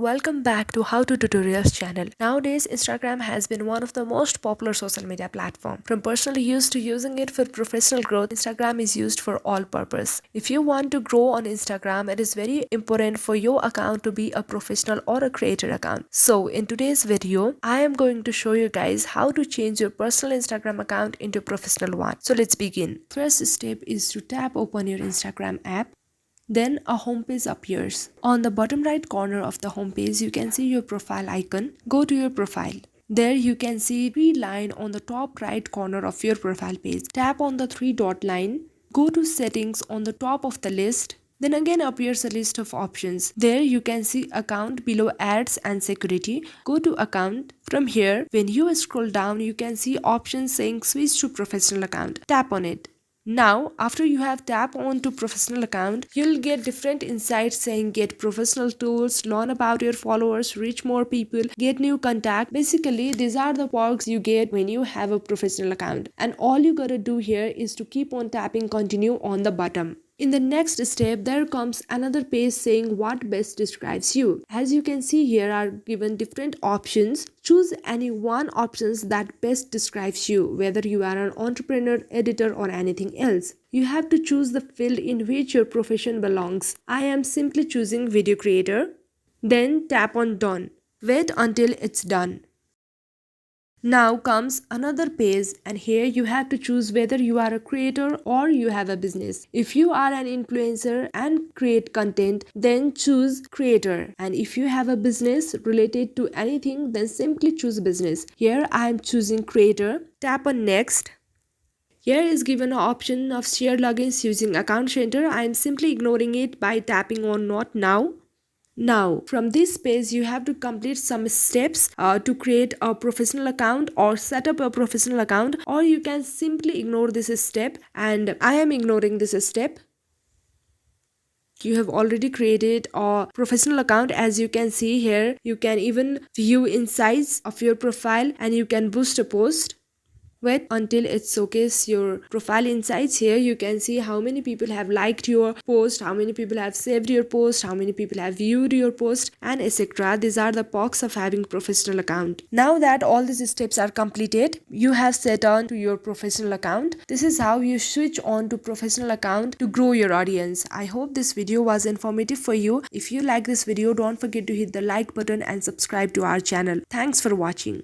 welcome back to How to Tutorials channel. Nowadays, Instagram has been one of the most popular social media platform. From personal use to using it for professional growth, Instagram is used for all purpose. If you want to grow on Instagram, it is very important for your account to be a professional or a creator account. So in today's video, I am going to show you guys how to change your personal Instagram account into professional one. So let's begin. First step is to tap open your Instagram app. Then a homepage appears. On the bottom right corner of the homepage, you can see your profile icon. Go to your profile. There you can see three line on the top right corner of your profile page. Tap on the three dot line. Go to settings on the top of the list. Then again appears a list of options. There you can see account below ads and security. Go to account. From here, when you scroll down, you can see options saying switch to professional account. Tap on it. Now, after you have tapped on to professional account, you'll get different insights saying get professional tools, learn about your followers, reach more people, get new contact. Basically, these are the perks you get when you have a professional account. And all you gotta do here is to keep on tapping continue on the bottom. In the next step, there comes another page saying what best describes you. As you can see here are given different options. Choose any one options that best describes you, whether you are an entrepreneur, editor or anything else. You have to choose the field in which your profession belongs. I am simply choosing video creator. Then tap on done. Wait until it's done. Now comes another page and here you have to choose whether you are a creator or you have a business. If you are an influencer and create content, then choose creator. And if you have a business related to anything, then simply choose business. Here I am choosing creator. Tap on next. Here is given an option of share logins using account center. I am simply ignoring it by tapping on not now. Now, from this page, you have to complete some steps to create a professional account or set up a professional account, or you can simply ignore this step, and I am ignoring this step. You have already created a professional account. As you can see here, you can even view insights of your profile and you can boost a post. Wait until it showcases your profile insights. Here you can see how many people have liked your post, how many people have saved your post, how many people have viewed your post, and etc. These are the perks of having professional account. Now that all these steps are completed, you have set on to your professional account. This is how you switch on to professional account to grow your audience. I hope this video was informative for you. If you like this video, don't forget to hit the like button and subscribe to our channel. Thanks for watching.